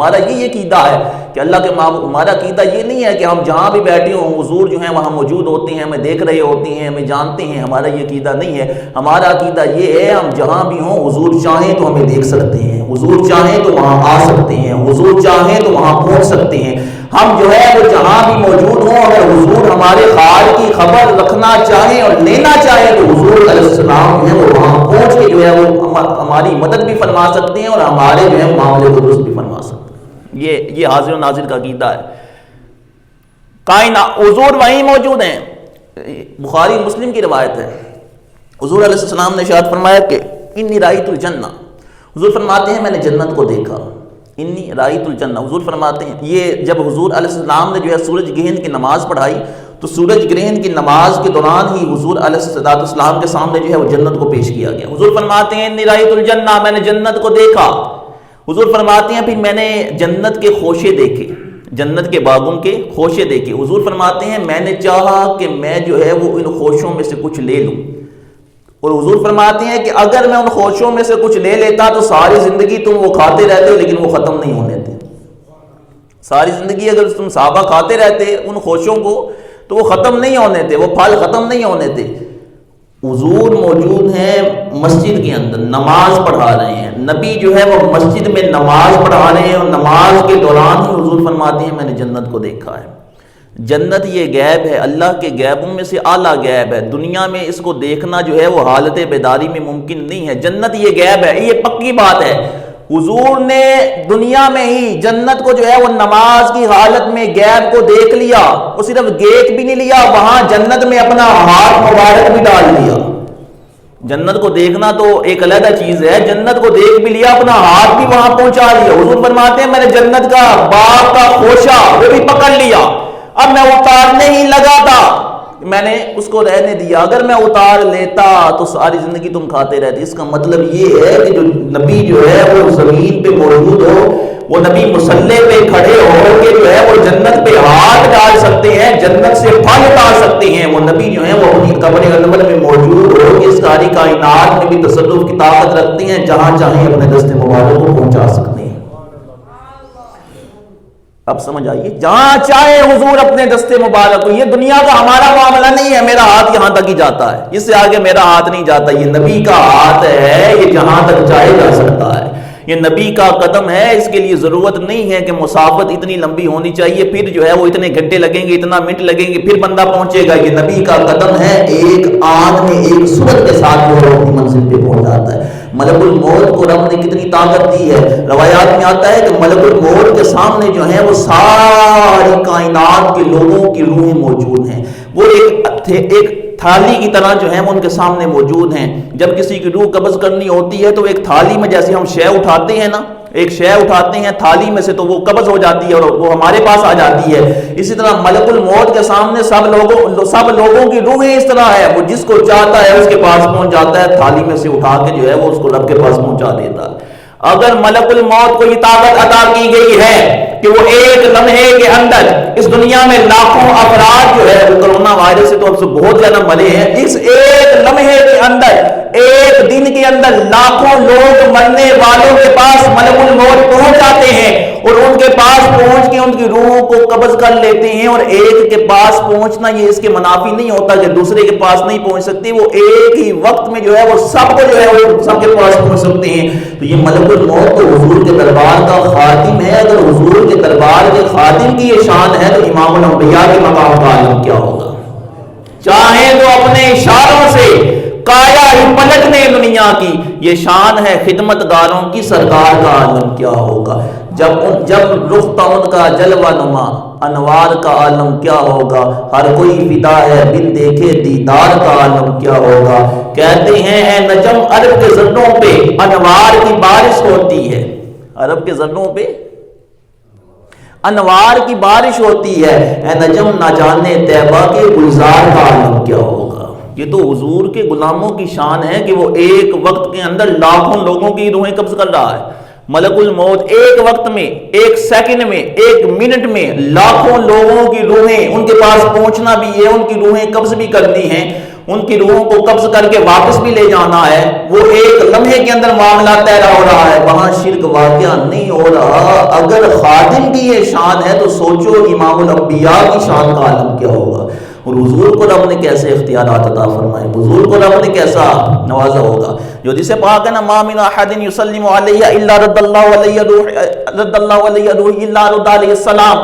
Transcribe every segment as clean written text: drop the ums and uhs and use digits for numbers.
ہمارا یہ عقیدہ ہے کہ اللہ کے محبوب، ہمارا عقیدہ یہ نہیں ہے کہ ہم جہاں بھی بیٹھے ہوں حضور جو ہیں وہاں موجود ہوتے ہیں، ہمیں دیکھ رہے ہوتے ہیں، ہمیں جانتے ہیں، ہمارا یہ عقیدہ نہیں ہے۔ ہمارا عقیدہ یہ ہے ہم جہاں بھی ہوں حضور چاہیں تو ہمیں دیکھ سکتے ہیں، حضور چاہیں تو وہاں آ سکتے ہیں، حضور چاہیں تو وہاں پہنچ سکتے ہیں۔ ہم جو ہے وہ جہاں بھی موجود ہوں، اگر حضور ہمارے حال کی خبر رکھنا چاہیں اور لینا چاہیں تو حضور علیہ السلام جو ہے وہ وہاں پہنچ کے جو ہے وہ ہماری مدد بھی فرما سکتے ہیں اور ہمارے جو ہے معاملے کو درست بھی فرما سکتے ہیں۔ یہ حاضر و ناظر کا عقیدہ ہے۔ کائنات حضور وہیں موجود ہیں، بخاری مسلم کی روایت ہے، حضور علیہ السلام نے ارشاد فرمایا کہ انی رأیت الجنہ، حضور فرماتے ہیں میں نے جنت کو دیکھا، انی رأیت الجنہ، حضور فرماتے ہیں یہ جب حضور علیہ السلام نے جو ہے سورج گرہن کی نماز پڑھائی تو سورج گرہن کی نماز کے دوران ہی حضور علیہ السلام کے سامنے جو ہے وہ جنت کو پیش کیا گیا۔ حضور فرماتے ہیں انی رأیت الجنہ، میں نے جنت کو دیکھا۔ حضور فرماتے ہیں پھر میں نے جنت کے خوشے دیکھے، جنت کے باغوں کے خوشے دیکھے۔ حضور فرماتے ہیں میں نے چاہا کہ میں جو ہے وہ ان خوشوں میں سے کچھ لے لوں، اور حضور فرماتے ہیں کہ اگر میں ان خوشوں میں سے کچھ لے لیتا تو ساری زندگی تم وہ کھاتے رہتے لیکن وہ ختم نہیں ہونے تھے۔ ساری زندگی اگر تم صحابہ کھاتے رہتے ان خوشوں کو تو وہ ختم نہیں ہونے تھے، وہ پھل ختم نہیں ہونے تھے۔ حضور موجود ہیں مسجد کے اندر، نماز پڑھا رہے ہیں، نبی جو ہے وہ مسجد میں نماز پڑھا رہے ہیں اور نماز کے دوران ہی حضور فرماتے ہیں میں نے جنت کو دیکھا ہے۔ جنت یہ غیب ہے، اللہ کے غیبوں میں سے اعلیٰ غیب ہے، دنیا میں اس کو دیکھنا جو ہے وہ حالت بیداری میں ممکن نہیں ہے۔ جنت یہ غیب ہے، یہ پکی بات ہے۔ حضور نے دنیا میں ہی جنت کو جو ہے وہ نماز کی حالت میں غیب کو دیکھ لیا، وہ صرف دیکھ بھی نہیں لیا، وہاں جنت میں اپنا ہاتھ مبارک بھی ڈال لیا۔ جنت کو دیکھنا تو ایک علیحدہ چیز ہے، جنت کو دیکھ بھی لیا، اپنا ہاتھ بھی وہاں پہنچا لیا۔ حضور فرماتے ہیں میں نے جنت کا باغ کا خوشہ وہ بھی پکڑ لیا، اب میں اتارنے ہی لگا تھا، میں نے اس کو رہنے دیا، اگر میں اتار لیتا تو ساری زندگی تم کھاتے رہتے۔ اس کا مطلب یہ ہے کہ جو نبی جو ہے وہ زمین پہ موجود ہو، وہ نبی مسلح پہ کھڑے ہو کے جو ہے وہ جنت پہ ہاتھ ڈال سکتے ہیں، جنت سے پھل اتار سکتے ہیں۔ وہ نبی جو ہے وہ اپنی قبر انور میں موجود ہو کے اس ساری کائنات میں بھی تصرف کی طاقت رکھتے ہیں، جہاں چاہیں اپنے دست مبارک کو پہنچا سکتے ہیں۔ اب سمجھ آئیے، جہاں چاہے حضور اپنے دستے مبارک کو، یہ دنیا کا ہمارا معاملہ نہیں ہے، میرا ہاتھ یہاں تک ہی جاتا ہے، اس سے آگے میرا ہاتھ نہیں جاتا، یہ نبی کا ہاتھ ہے، یہ جہاں تک چاہے جا سکتا ہے، یہ نبی کا قدم ہے، اس کے لیے ضرورت نہیں ہے کہ مسافت اتنی لمبی ہونی چاہیے، پھر جو ہے وہ اتنے گھنٹے لگیں گے، اتنا منٹ لگیں گے، پھر بندہ پہنچے گا۔ یہ نبی کا قدم ہے، ایک آن میں ایک صورت کے ساتھ وہ اپنی منزل پہ پہنچ جاتا ہے۔ ملک الموت کو رب نے کتنی طاقت دی ہے، روایات میں آتا ہے کہ ملک الموت کے سامنے جو ہے وہ ساری کائنات کے لوگوں کی روحیں موجود ہیں، وہ ایک تھالی کی طرح جو ہیں وہ ان کے سامنے موجود ہیں۔ جب کسی کی روح قبض کرنی ہوتی ہے تو ایک تھالی میں جیسے ہم شے اٹھاتے ہیں نا، ایک شے اٹھاتے ہیں تھالی میں سے تو وہ قبض ہو جاتی ہے اور وہ ہمارے پاس آ جاتی ہے، اسی طرح ملک الموت کے سامنے سب لوگوں کی روحیں اس طرح ہے، وہ جس کو چاہتا ہے اس کے پاس پہنچ جاتا ہے، تھالی میں سے اٹھا کے جو ہے وہ اس کو رب کے پاس پہنچا دیتا ہے۔ اگر ملک الموت کو یہ طاقت عطا کی گئی ہے کہ وہ ایک لمحے کے اندر اس دنیا میں لاکھوں افراد جو ہے وہ کرونا وائرس سے تو اب سے بہت زیادہ مرے ہیں، اس ایک لمحے کے اندر ایک دن کے اندر لاکھوں لوگ مرنے والوں کے پاس ملک الموت پہنچ جاتے ہیں اور ان کے پاس پہنچ کے ان کی روحوں کو قبض کر لیتے ہیں، اور ایک کے پاس پہنچنا یہ اس کے منافی نہیں ہوتا کہ دوسرے کے پاس نہیں پہنچ سکتی، وہ ایک ہی وقت میں جو ہے وہ سب کو جو ہے وہ سب کے پاس پہنچ سکتے ہیں۔ تو یہ ملک الموت تو حضور کے دربار کا خادم ہے، اگر حضور کے دربار کے خادم کی یہ شان ہے تو امام الانبیاء کے مقام کا عالم کیا ہوگا؟ چاہے تو اپنے اشاروں سے کایا ہی پلٹ نے دنیا کی، یہ شان ہے خدمت گاروں کی، سرکار کا عالم کیا ہوگا؟ جب رخ تھا ان کا جلوہ نما، انوار کا عالم کیا ہوگا؟ ہر کوئی فدا ہے بن دیکھے دیدار کا عالم کیا ہوگا؟ کہتے ہیں اے نجم عرب کے زروں پہ انوار کی بارش ہوتی ہے، عرب کے زروں پہ انوار کی بارش ہوتی ہے، اے نجم نہ جانے طیبہ کے گلزار کا عالم کیا ہوگا؟ یہ تو حضور کے غلاموں کی شان ہے کہ وہ ایک وقت کے اندر لاکھوں لوگوں کی روحیں قبض کر رہا ہے۔ ملک الموت ایک وقت میں، ایک سیکنڈ میں، ایک منٹ میں لاکھوں لوگوں کی روحیں، ان کے پاس پہنچنا بھی ہے، ان کی روحیں قبض بھی کرنی ہیں، ان کی روحوں کو قبض کر کے واپس بھی لے جانا ہے، وہ ایک لمحے کے اندر معاملہ طے ہو رہا ہے، وہاں شرک واقعہ نہیں ہو رہا۔ اگر خادم کی یہ شان ہے تو سوچو امام الانبیاء کی شان کا عالم کیا ہوگا، اور حضور کو رب نے کیسے اختیارات عطا فرمائے، حضور کو رب نے کیسا نوازا ہوگا۔ جو جسے پاک ہے نا، ما من احد یسلم علیہ الا رد اللہ علیہ روح الا رد علیہ السلام۔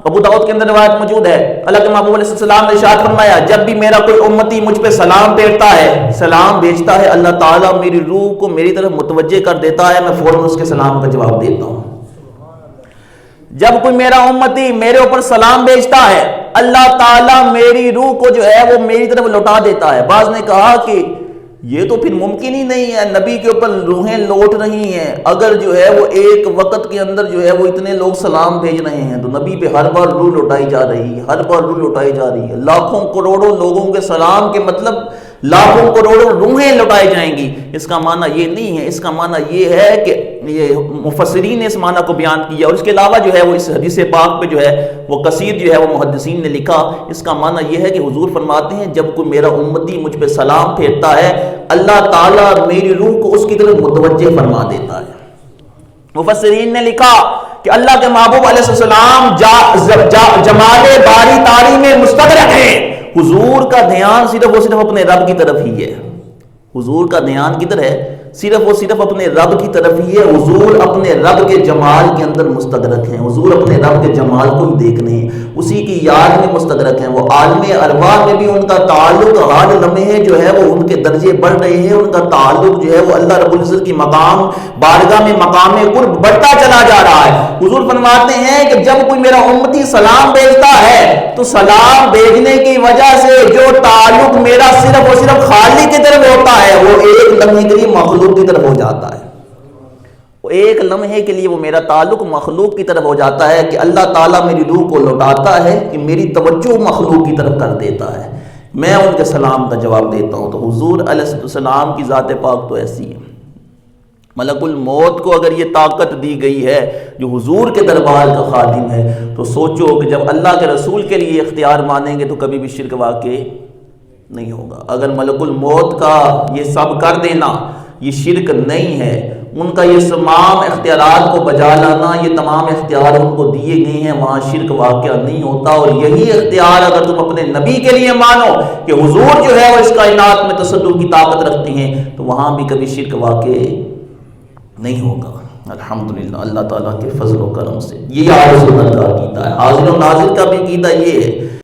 ابو داؤد کے اندر روایت موجود ہے، اللہ کے محبوب علیہ السلام نے ارشاد فرمایا، جب بھی میرا کوئی امتی مجھ پہ سلام بھیجتا ہے اللہ تعالیٰ میری روح کو میری طرف متوجہ کر دیتا ہے، میں فوراً اس کے سلام کا جواب دیتا ہوں۔ جب کوئی میرا امتی میرے اوپر سلام بھیجتا ہے اللہ تعالیٰ میری روح کو جو ہے وہ میری طرف لوٹا دیتا ہے۔ بعض نے کہا کہ یہ تو پھر ممکن ہی نہیں ہے، نبی کے اوپر روحیں لوٹ رہی ہیں، اگر جو ہے وہ ایک وقت کے اندر جو ہے وہ اتنے لوگ سلام بھیج رہے ہیں تو نبی پہ ہر بار روح لوٹائی جا رہی ہے، ہر بار روح لوٹائی جا رہی ہے، لاکھوں کروڑوں لوگوں کے سلام کے مطلب لاکھوں کروڑوں روحیں لوٹائی جائیں گی۔ اس کا معنی یہ نہیں ہے، اس کا معنی یہ ہے کہ یہ مفسرین نے اس معنی کو بیان کیا، اور اس کے علاوہ جو ہے وہ اس حدیث پاک پہ جو ہے وہ کثیر جو ہے وہ محدثین نے لکھا۔ اس کا معنی یہ ہے کہ حضور فرماتے ہیں جب کوئی میرا امتی مجھ پہ سلام پھیرتا ہے اللہ تعالیٰ میری روح کو اس کی طرف متوجہ فرما دیتا ہے۔ مفسرین نے لکھا کہ اللہ کے محبوب علیہ السلام جمال باری تاری میں مستغرق ہیں، حضور کا دھیان صرف و صرف اپنے رب کی طرف ہی ہے، حضور کا دھیان کدھر ہے؟ صرف و صرف اپنے رب کی طرف ہی ہے۔ حضور اپنے رب کے جمال کے اندر مستغرق ہیں، حضور اپنے رب کے جمال کو ہی دیکھ رہے ہیں، اسی کی یاد میں مستغرق ہیں۔ وہ عالم ارواح میں بھی ان کا تعلق ہر لمحے جو ہے وہ ان کے درجے بڑھ رہے ہیں، ان کا تعلق جو ہے وہ اللہ رب العزت کی مقام بارگاہ میں مقام قرب بڑھتا چلا جا رہا ہے۔ حضور فرماتے ہیں کہ جب کوئی میرا امتی سلام بھیجتا ہے تو سلام بھیجنے کی وجہ سے جو تعلق میرا صرف و صرف خالق کی طرف ہوتا ہے وہ ایک لمحے کے لیے مخلوق کی طرف ہو جاتا ہے، وہ ایک لمحے کے لیے وہ میرا تعلق مخلوق کی طرف ہو جاتا ہے کہ اللہ تعالیٰ میری روح کو لوٹاتا ہے کہ میری توجہ مخلوق کی طرف کر دیتا ہے، میں ان کے سلام کا جواب دیتا ہوں۔ تو حضور علیہ السلام کی ذات پاک تو ایسی ہے۔ ملک الموت کو اگر یہ طاقت دی گئی ہے جو حضور کے دربار کا خادم ہے تو سوچو کہ جب اللہ کے رسول کے لیے اختیار مانیں گے تو کبھی بھی شرک واقع نہیں ہوگا۔ اگر ملک الموت کا یہ سب کر دینا یہ شرک نہیں ہے، ان کا یہ تمام اختیارات کو بجا لانا، یہ تمام اختیار ان کو دیے گئے ہیں، وہاں شرک واقعہ نہیں ہوتا۔ اور یہی اختیار اگر تم اپنے نبی کے لیے مانو کہ حضور جو ہے وہ اس کائنات میں تصرف کی طاقت رکھتی ہیں تو وہاں بھی کبھی شرک واقع نہیں ہوگا۔ الحمدللہ اللہ تعالیٰ کے فضل و کرم سے یہ آل سنت کا عقیدہ ہے، حاضر و ناظر کا بھی عقیدہ یہ ہے۔